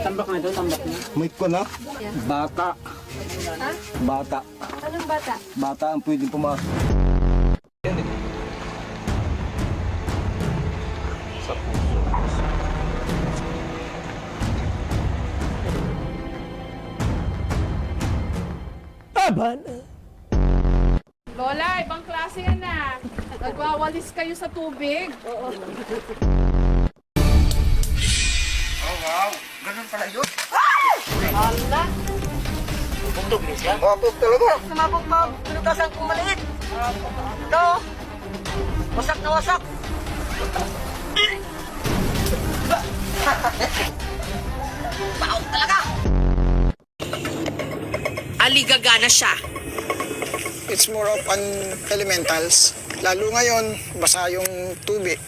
Tambak na ito, tambak na. May ko na. Bata. Ha? Bata. Anong bata? Bata ang pwedeng pumasok. Sa puso. Taba na. Lola, ibang klase yan na. Nagwawalis kayo sa tubig. Oo. Oh, wow. Ganun pala yun. Hala. Bugtog din siya? Oo, talaga. Sumabog pa. Pinutasan kong maliit. Ito. Wasak na wasak. Baog talaga. Aligaga na siya. It's more of an elementals. Lalo ngayon, basa yung tubig.